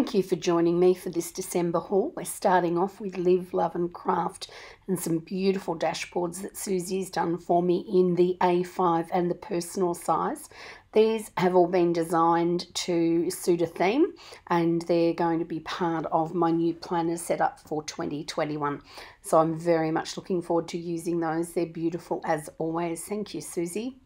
Thank you for joining me for this December haul. We're starting off with Live, Love and Craft and some beautiful dashboards that Susie's done for me in the A5 and the personal size. These have all been designed to suit a theme and they're going to be part of my new planner setup for 2021. So I'm very much looking forward to using those. They're beautiful as always. Thank you, Susie.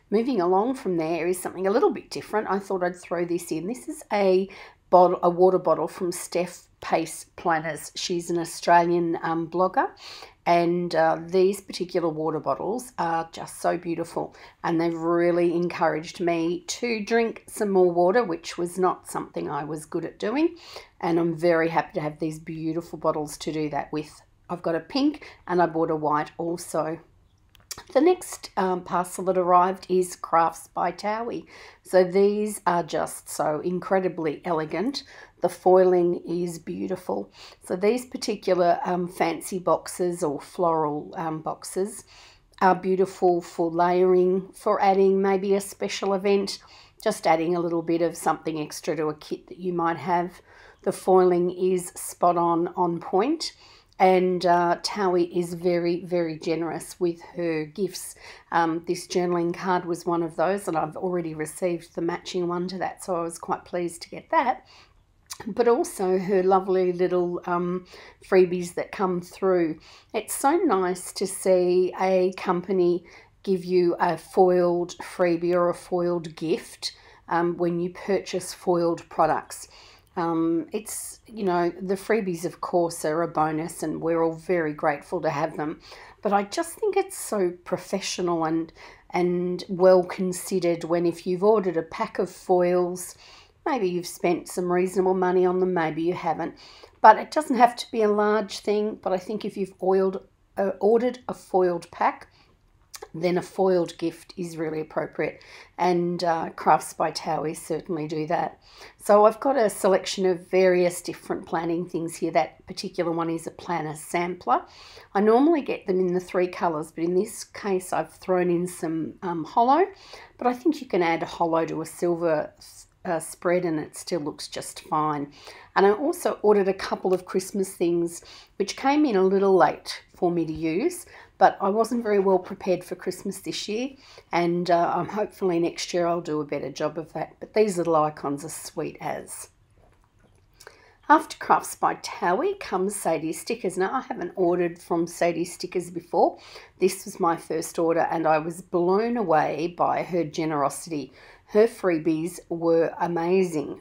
Moving along from there is something a little bit different. I thought I'd throw this in. This is a water bottle from Steph Pase Planners. She's an Australian blogger, and these particular water bottles are just so beautiful, and they've really encouraged me to drink some more water, which was not something I was good at doing, and I'm very happy to have these beautiful bottles to do that with. I've got a pink and I bought a white also. The next parcel that arrived is Crafts by Towie. So these are just so incredibly elegant. The foiling is beautiful. So these particular fancy boxes or floral boxes are beautiful for layering, for adding maybe a special event, just adding a little bit of something extra to a kit that you might have. The foiling is spot on point. And Towie is very, very generous with her gifts. This journaling card was one of those, and I've already received the matching one to that, so I was quite pleased to get that. But also her lovely little freebies that come through. It's so nice to see a company give you a foiled freebie or a foiled gift when you purchase foiled products. It's, you know, the freebies of course are a bonus and we're all very grateful to have them, but I just think it's so professional and well considered when if you've ordered a pack of foils, maybe you've spent some reasonable money on them, maybe you haven't, but it doesn't have to be a large thing. But I think if you've ordered a foiled pack, then a foiled gift is really appropriate, and Crafts by Towie certainly do that. So I've got a selection of various different planning things here. That particular one is a planner sampler. I normally get them in the 3 colours, but in this case I've thrown in some hollow, but I think you can add hollow to a silver spread and it still looks just fine. And I also ordered a couple of Christmas things which came in a little late for me to use, but I wasn't very well prepared for Christmas this year, and hopefully next year I'll do a better job of that. But these little icons are sweet as. After Crafts by Towie comes Sadie Stickers. Now, I haven't ordered from Sadie Stickers before. This was my first order and I was blown away by her generosity. Her freebies were amazing.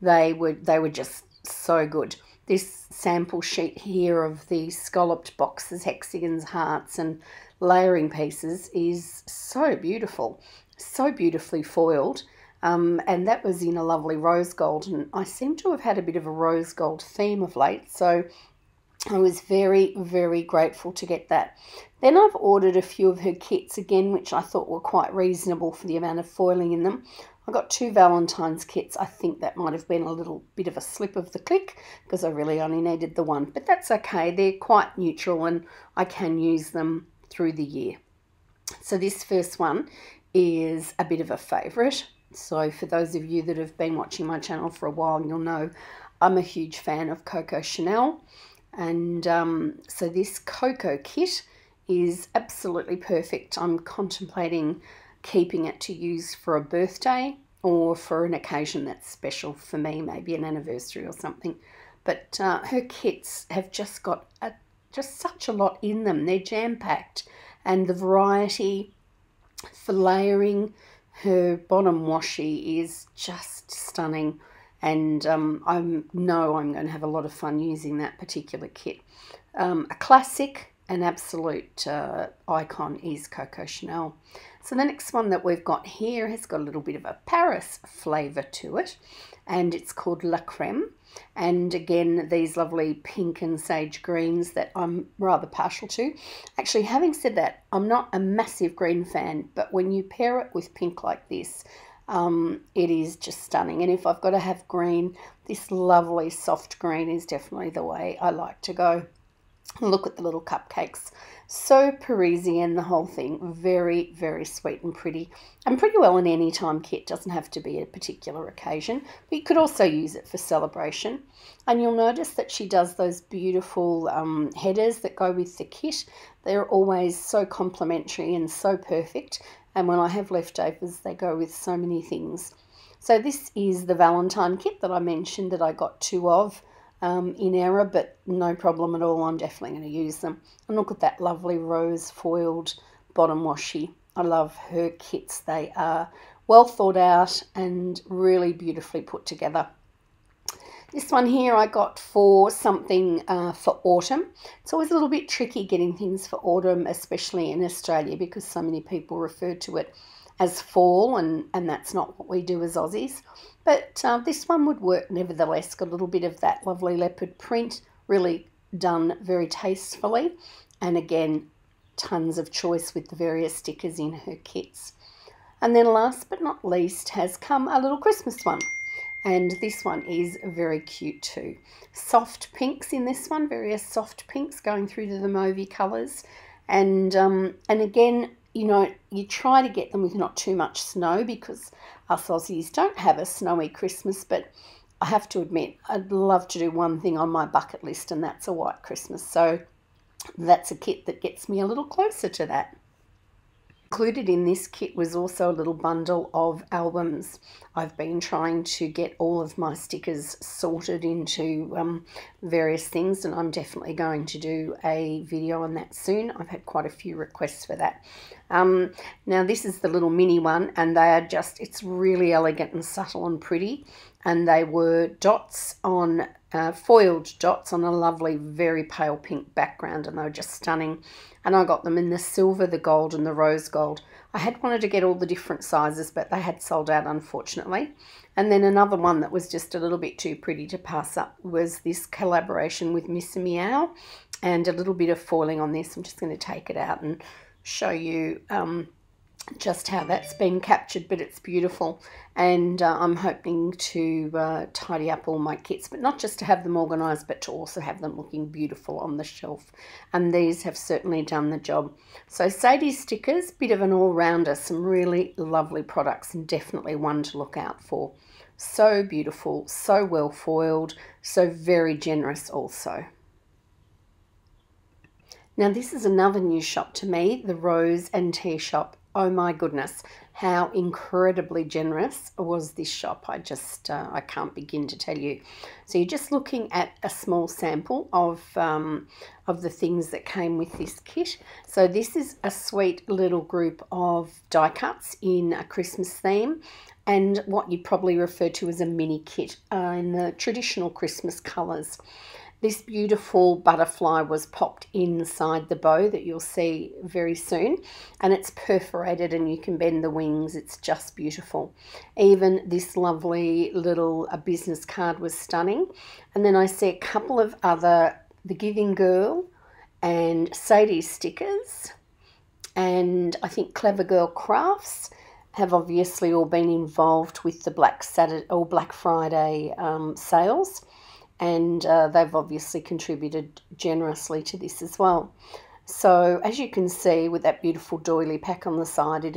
They were just so good. This sample sheet here of the scalloped boxes, hexagons, hearts and layering pieces is so beautiful, so beautifully foiled. And that was in a lovely rose gold, and I seem to have had a bit of a rose gold theme of late, so I was very, very grateful to get that. Then I've ordered a few of her kits again, which I thought were quite reasonable for the amount of foiling in them. I got 2 Valentine's kits. I think that might have been a little bit of a slip of the click because I really only needed the one, but that's okay. They're quite neutral and I can use them through the year. So this first one is a bit of a favourite. So for those of you that have been watching my channel for a while, you'll know I'm a huge fan of Coco Chanel. And so this Coco kit is absolutely perfect. I'm contemplating keeping it to use for a birthday or for an occasion that's special for me, maybe an anniversary or something. But her kits have just got just such a lot in them. They're jam-packed, and the variety for layering. Her bottom washi is just stunning, and I know I'm going to have a lot of fun using that particular kit. A classic, an absolute icon is Coco Chanel. So the next one that we've got here has got a little bit of a Paris flavour to it, and it's called La Creme. And again, these lovely pink and sage greens that I'm rather partial to. Actually, having said that, I'm not a massive green fan, but when you pair it with pink like this, it is just stunning. And if I've got to have green, this lovely soft green is definitely the way I like to go. Look at the little cupcakes. So Parisian, the whole thing. Very, very sweet and pretty. And pretty well an anytime kit. Doesn't have to be a particular occasion. But you could also use it for celebration. And you'll notice that she does those beautiful headers that go with the kit. They're always so complimentary and so perfect. And when I have leftovers, they go with so many things. So this is the Valentine kit that I mentioned that I got 2 of. In error, but no problem at all. I'm definitely going to use them. And look at that lovely rose foiled bottom washi. I love her kits. They are well thought out and really beautifully put together. This one here I got for something for autumn. It's always a little bit tricky getting things for autumn, especially in Australia, because so many people refer to it as fall, and that's not what we do as Aussies. But this one would work nevertheless. Got a little bit of that lovely leopard print, really done very tastefully. And again, tons of choice with the various stickers in her kits. And then last but not least has come a little Christmas one. And this one is very cute too. Soft pinks in this one, various soft pinks going through to the mauvey colours. And again, you know, you try to get them with not too much snow, because us Aussies don't have a snowy Christmas, but I have to admit, I'd love to do one thing on my bucket list, and that's a white Christmas. So that's a kit that gets me a little closer to that. Included in this kit was also a little bundle of albums. I've been trying to get all of my stickers sorted into various things, and I'm definitely going to do a video on that soon. I've had quite a few requests for that. Now this is the little mini one, and they are just, it's really elegant and subtle and pretty, and they were dots on foiled dots on a lovely very pale pink background, and they were just stunning. And I got them in the silver, the gold and the rose gold. I had wanted to get all the different sizes, but they had sold out, unfortunately. And then another one that was just a little bit too pretty to pass up was this collaboration with Miss Meow, and a little bit of foiling on this. I'm just going to take it out and show you just how that's been captured, but it's beautiful. And I'm hoping to tidy up all my kits, but not just to have them organised, but to also have them looking beautiful on the shelf. And these have certainly done the job. So Sadie Stickers, bit of an all-rounder, some really lovely products, and definitely one to look out for. So beautiful, so well foiled, so very generous also. Now this is another new shop to me, the Rose and Tea Shop. Oh my goodness, how incredibly generous was this shop. I can't begin to tell you. So you're just looking at a small sample of the things that came with this kit. So this is a sweet little group of die cuts in a Christmas theme, and what you'd probably refer to as a mini kit in the traditional Christmas colours. This beautiful butterfly was popped inside the bow that you'll see very soon, and it's perforated and you can bend the wings. It's just beautiful. Even this lovely little business card was stunning. And then I see a couple of other, The Giving Girl and Sadie Stickers, and I think Clever Girl Crafts have obviously all been involved with the Black Friday sales. And they've obviously contributed generously to this as well. So as you can see, with that beautiful doily pack on the side, it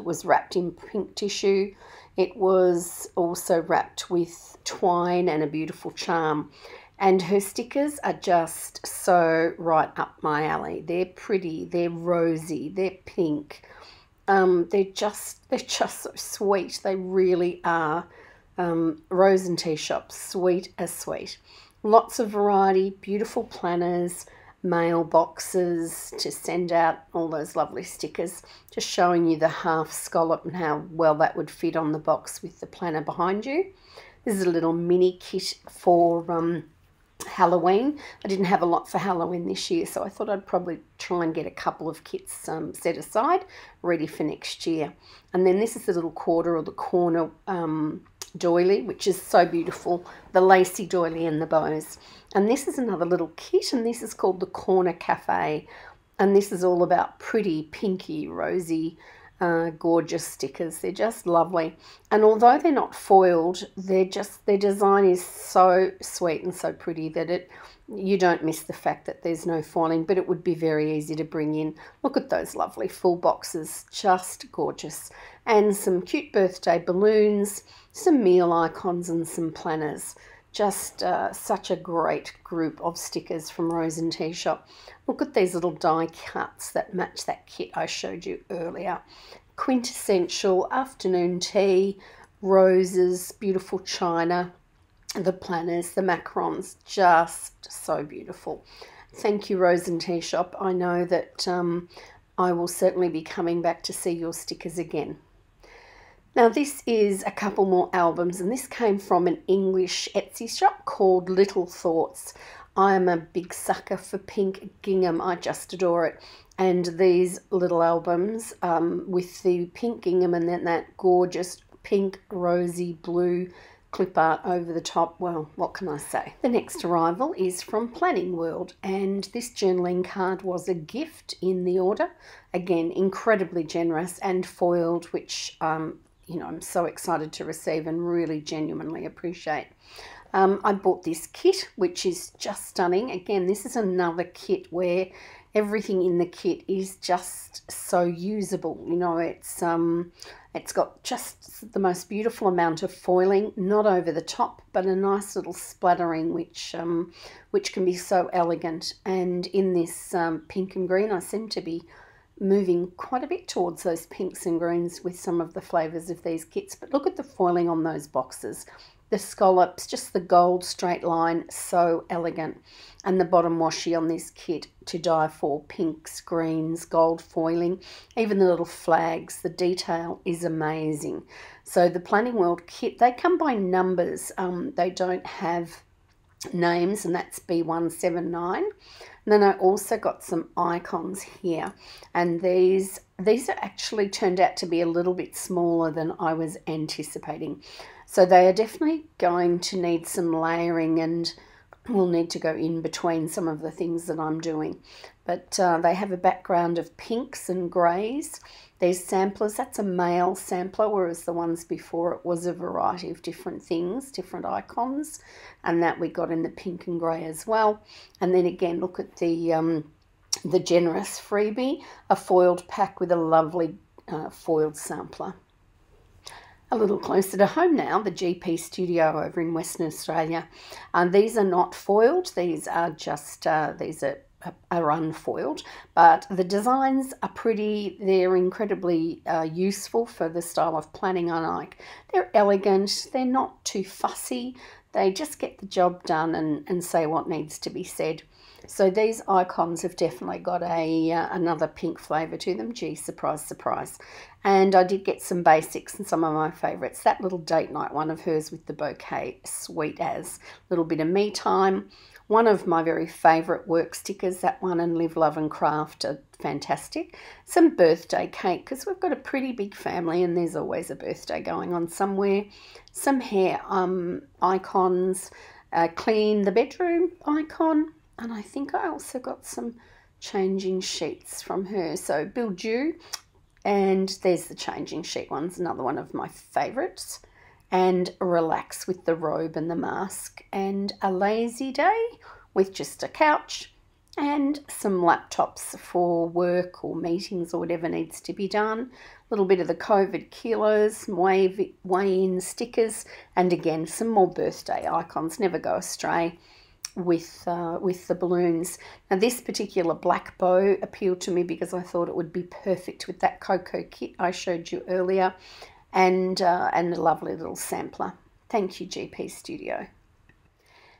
was wrapped in pink tissue. It was also wrapped with twine and a beautiful charm. And her stickers are just so right up my alley. They're pretty, they're rosy, they're pink. They're just so sweet. They really are. Rose and Tea Shop, sweet as sweet. Lots of variety, beautiful planners, mailboxes to send out all those lovely stickers. Just showing you the half scallop and how well that would fit on the box with the planner behind you. This is a little mini kit for Halloween. I didn't have a lot for Halloween this year, so I thought I'd probably try and get a couple of kits set aside, ready for next year. And then this is the little quarter or the corner doily, which is so beautiful, the lacy doily and the bows. And this is another little kit, and this is called the Corner Cafe, and this is all about pretty pinky rosy gorgeous stickers. They're just lovely. And although they're not foiled, their design is so sweet and so pretty that you don't miss the fact that there's no foiling, but it would be very easy to bring in. Look at those lovely full boxes, just gorgeous. And some cute birthday balloons, some meal icons and some planners. Just such a great group of stickers from Rose and Tea Shop. Look at these little die cuts that match that kit I showed you earlier. Quintessential afternoon tea, roses, beautiful china, the planners, the macarons, just so beautiful. Thank you, Rose and Tea Shop. I know that I will certainly be coming back to see your stickers again. Now this is a couple more albums, and this came from an English Etsy shop called Little Thoughts. I am a big sucker for pink gingham. I just adore it. And these little albums with the pink gingham and then that gorgeous pink, rosy, blue clip art over the top. Well, what can I say? The next arrival is from Planning World, and this journaling card was a gift in the order. Again, incredibly generous and foiled, which you know, I'm so excited to receive and really genuinely appreciate. I bought this kit, which is just stunning. Again, this is another kit where everything in the kit is just so usable. You know, it's got just the most beautiful amount of foiling, not over the top, but a nice little splattering, which can be so elegant. And in this pink and green, I seem to be moving quite a bit towards those pinks and greens with some of the flavours of these kits. But look at the foiling on those boxes. The scallops, just the gold straight line, so elegant. And the bottom washi on this kit, to die for. Pinks, greens, gold foiling, even the little flags. The detail is amazing. So the Planning World kit, they come by numbers. They don't have names, and that's B179. And then I also got some icons here, and these are actually turned out to be a little bit smaller than I was anticipating. So they are definitely going to need some layering, and will need to go in between some of the things that I'm doing. But they have a background of pinks and greys. These samplers, that's a male sampler, whereas the ones before it was a variety of different things, different icons, and that we got in the pink and grey as well. And then again, look at the generous freebie, a foiled pack with a lovely foiled sampler. A little closer to home now, the GP studio over in Western Australia. These are not foiled, these are just, these are unfoiled, but the designs are pretty. They're incredibly useful for the style of planning I like. They're elegant, they're not too fussy, they just get the job done and say what needs to be said. So these icons have definitely got another pink flavour to them. Gee, surprise, surprise. And I did get some basics and some of my favourites. That little date night one of hers with the bouquet, sweet as. Little bit of me time. One of my very favourite work stickers, that one, and Live, Love and Craft are fantastic. Some birthday cake, because we've got a pretty big family and there's always a birthday going on somewhere. Some hair icons, clean the bedroom icon, and I think I also got some changing sheets from her. So Build You, and there's the changing sheet ones, another one of my favourites. And Relax with the robe and the mask, and a lazy day with just a couch and some laptops for work or meetings or whatever needs to be done. A little bit of the COVID kilos, weigh-in stickers, and again some more birthday icons. Never go astray with the balloons. Now this particular black bow appealed to me because I thought it would be perfect with that cocoa kit I showed you earlier. And a lovely little sampler. Thank you, GP Studio.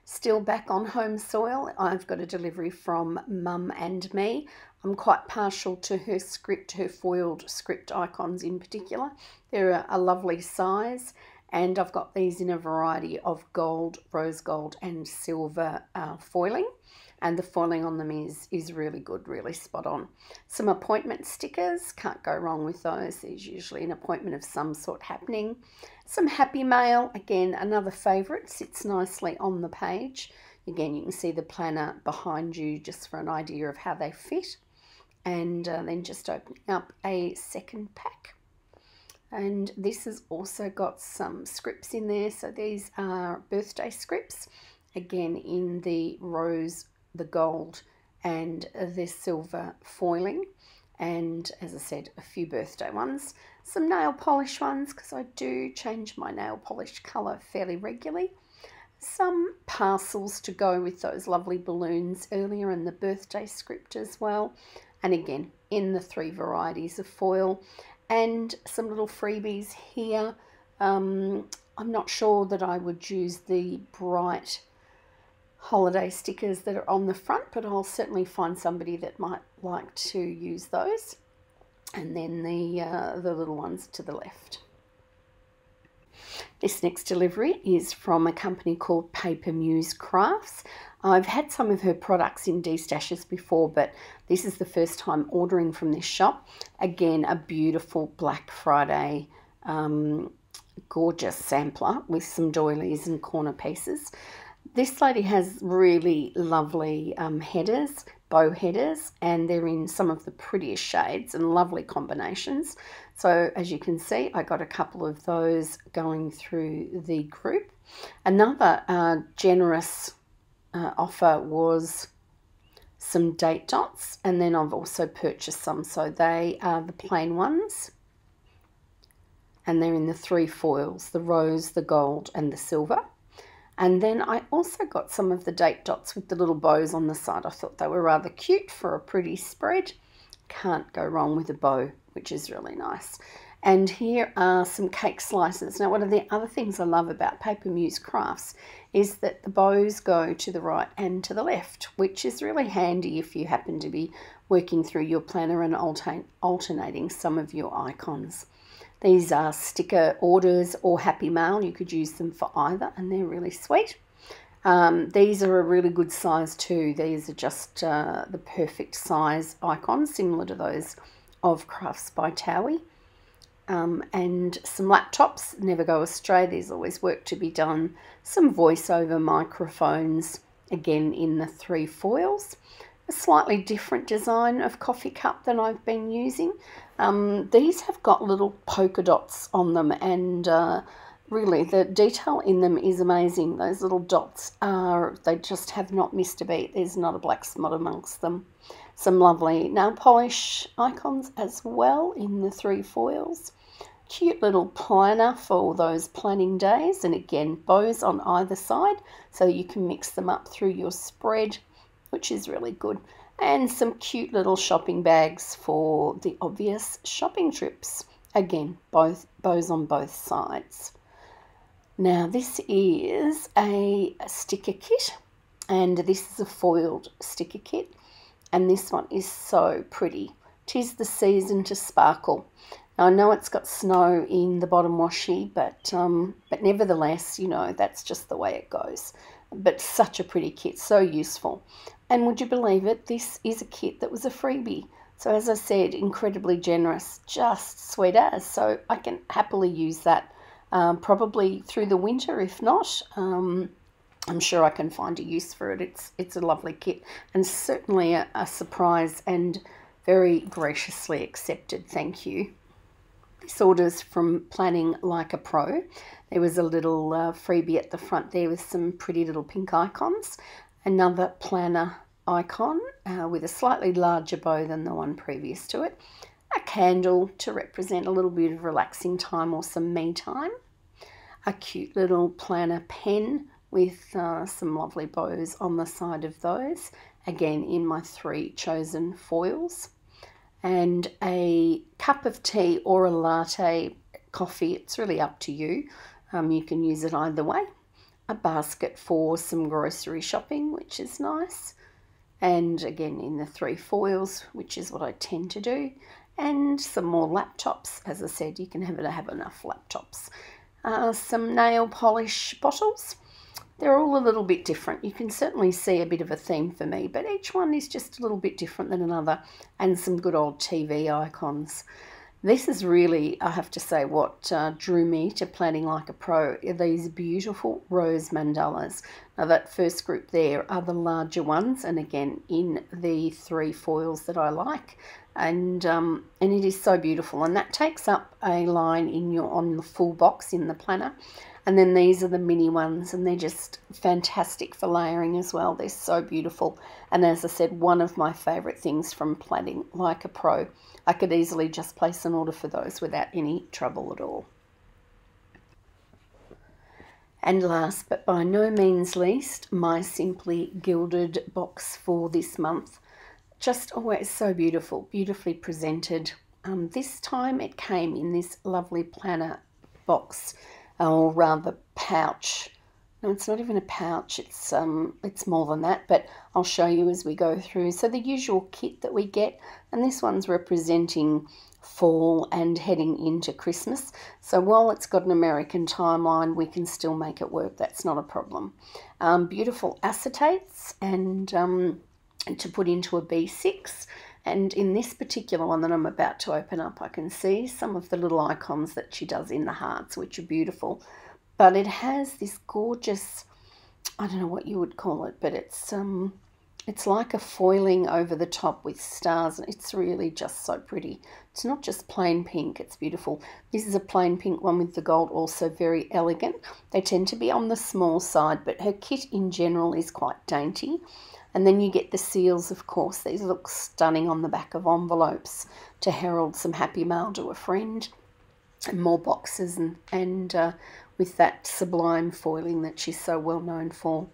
Still back on home soil, I've got a delivery from Mum and Me. I'm quite partial to her script, her foiled script icons in particular. They're a lovely size, and I've got these in a variety of gold, rose gold and silver foiling. And the foiling on them is really good, really spot on. Some appointment stickers, can't go wrong with those. There's usually an appointment of some sort happening. Some happy mail, again, another favourite, sits nicely on the page. Again, you can see the planner behind you just for an idea of how they fit. and then just opening up a second pack. And this has also got some scripts in there. So these are birthday scripts, again in the rose, the gold and the silver foiling. And as I said, a few birthday ones, some nail polish ones because I do change my nail polish colour fairly regularly. Some parcels to go with those lovely balloons earlier and the birthday script as well. And again, in the 3 varieties of foil. And some little freebies here. I'm not sure that I would use the bright holiday stickers that are on the front, but I'll certainly find somebody that might like to use those. And then the little ones to the left. This next delivery is from a company called Muse Crafts. I've had some of her products in D-stashes before, but this is the first time ordering from this shop. Again, a beautiful Black Friday gorgeous sampler with some doilies and corner pieces. This lady has really lovely headers, bow headers, and they're in some of the prettiest shades and lovely combinations. So as you can see, I got a couple of those going through the group. Another generous offer was some date dots, and then I've also purchased some. So they are the plain ones, and they're in the 3 foils, the rose, the gold and the silver. And then I also got some of the date dots with the little bows on the side. I thought they were rather cute for a pretty spread. Can't go wrong with a bow, which is really nice. And here are some cake slices. Now, one of the other things I love about Muse Crafts is that the bows go to the right and to the left, which is really handy if you happen to be working through your planner and alternating some of your icons. These are sticker orders or happy mail. You could use them for either, and they're really sweet. These are a really good size too. These are just the perfect size icons, similar to those of Crafts by Towie. And some laptops, never go astray. There's always work to be done. Some voiceover microphones, again in the 3 foils. A slightly different design of coffee cup than I've been using. These have got little polka dots on them, and really the detail in them is amazing. Those little dots they just have not missed a beat. There's not a black spot amongst them. Some lovely nail polish icons as well in the 3 foils. Cute little planner for those planning days, and again bows on either side so you can mix them up through your spread, which is really good. And some cute little shopping bags for the obvious shopping trips. Again, both bows on both sides. Now this is a sticker kit, and this is a foiled sticker kit, and this one is so pretty. 'Tis the season to sparkle. Now, I know it's got snow in the bottom washi, but nevertheless, you know, that's just the way it goes. But such a pretty kit, so useful. And would you believe it, this is a kit that was a freebie. So as I said, incredibly generous, just sweet as. So I can happily use that probably through the winter. If not, I'm sure I can find a use for it. It's a lovely kit, and certainly a surprise and very graciously accepted. Thank you. This order's from Planning Like a Pro. There was a little freebie at the front there with some pretty little pink icons. Another planner icon with a slightly larger bow than the one previous to it. A candle to represent a little bit of relaxing time or some me time. A cute little planner pen with some lovely bows on the side of those. Again, in my 3 chosen foils. And a cup of tea or a latte coffee. It's really up to you. You can use it either way. A basket for some grocery shopping, which is nice. And again, in the 3 foils, which is what I tend to do. And some more laptops. As I said, you can have enough laptops. Some nail polish bottles. They're all a little bit different. You can certainly see a bit of a theme for me, but each one is just a little bit different than another. And some good old TV icons. This is really, I have to say, what drew me to planning like a pro, are these beautiful rose mandalas. Now that first group there are the larger ones, and again in the 3 foils that I like, and it is so beautiful, and that takes up a line on the full box in the planner. And then these are the mini ones, and they're just fantastic for layering as well. They're so beautiful. And as I said, one of my favourite things from planning like a pro. I could easily just place an order for those without any trouble at all. And last but by no means least, my Simply Gilded box for this month. Just always so beautiful, beautifully presented. This time it came in this lovely planner box, or rather pouch. No, it's not even a pouch, it's more than that, but I'll show you as we go through. So the usual kit that we get, and this one's representing fall and heading into Christmas. So while it's got an American timeline, we can still make it work. That's not a problem. Beautiful acetates and to put into a B6. And in this particular one that I'm about to open up, I can see some of the little icons that she does in the hearts, which are beautiful. But it has this gorgeous, I don't know what you would call it, but it's like a foiling over the top with stars. It's really just so pretty. It's not just plain pink, it's beautiful. This is a plain pink one with the gold, also very elegant. They tend to be on the small side, but her kit in general is quite dainty. And then you get the seals, of course. These look stunning on the back of envelopes to herald some happy mail to a friend. And more boxes and with that sublime foiling that she's so well known for.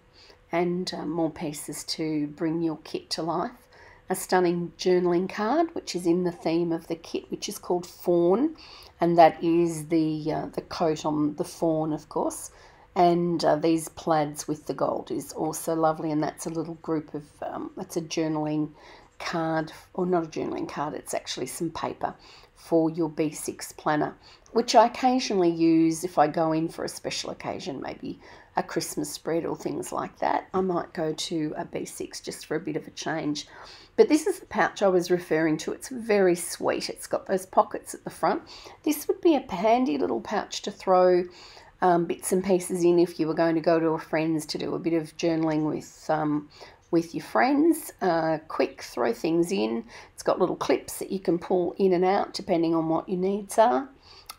And more pieces to bring your kit to life. A stunning journaling card, which is in the theme of the kit, which is called Fawn. And that is the coat on the fawn, of course. And these plaids with the gold is also lovely, and that's a little group of, it's a journaling card, or not a journaling card, it's actually some paper for your B6 planner, which I occasionally use if I go in for a special occasion, maybe a Christmas spread or things like that. I might go to a B6 just for a bit of a change. But this is the pouch I was referring to. It's very sweet. It's got those pockets at the front. This would be a handy little pouch to throw bits and pieces in if you were going to go to a friend's to do a bit of journaling with your friends. Quick, throw things in. It's got little clips that you can pull in and out depending on what your needs are.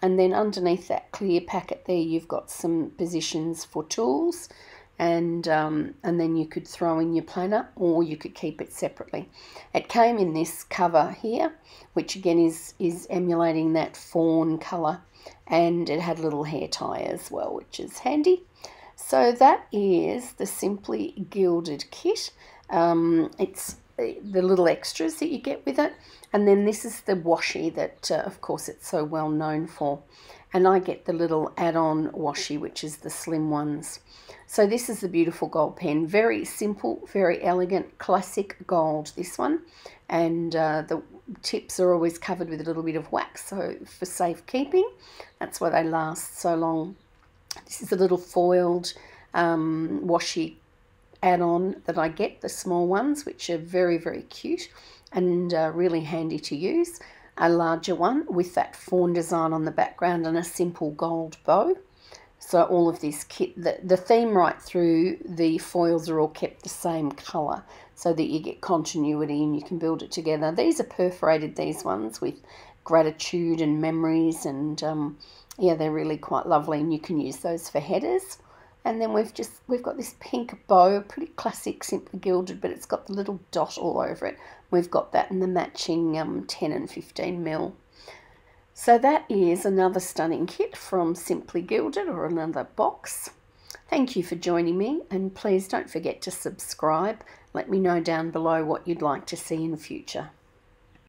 And then underneath that clear packet there, you've got some positions for tools, and then you could throw in your planner, or you could keep it separately. It came in this cover here, which again is emulating that fawn colour. And it had a little hair tie as well, which is handy. So that is the Simply Gilded kit. It's the little extras that you get with it. And then this is the washi that, of course, it's so well known for. And I get the little add-on washi, which is the slim ones. So this is the beautiful gold pen. Very simple, very elegant, classic gold, this one. And the tips are always covered with a little bit of wax, so for safekeeping. That's why they last so long. This is a little foiled washi add-on that I get, the small ones, which are very, very cute and really handy to use. A larger one with that fawn design on the background and a simple gold bow. So all of this kit, the theme right through, the foils are all kept the same colour so that you get continuity and you can build it together. These are perforated, these ones, with gratitude and memories, and yeah, they're really quite lovely, and you can use those for headers. And then we've got this pink bow, pretty classic, Simply Gilded, but it's got the little dot all over it. We've got that in the matching 10 and 15 mil. So that is another stunning kit from Simply Gilded, or another box. Thank you for joining me, and please don't forget to subscribe. Let me know down below what you'd like to see in the future.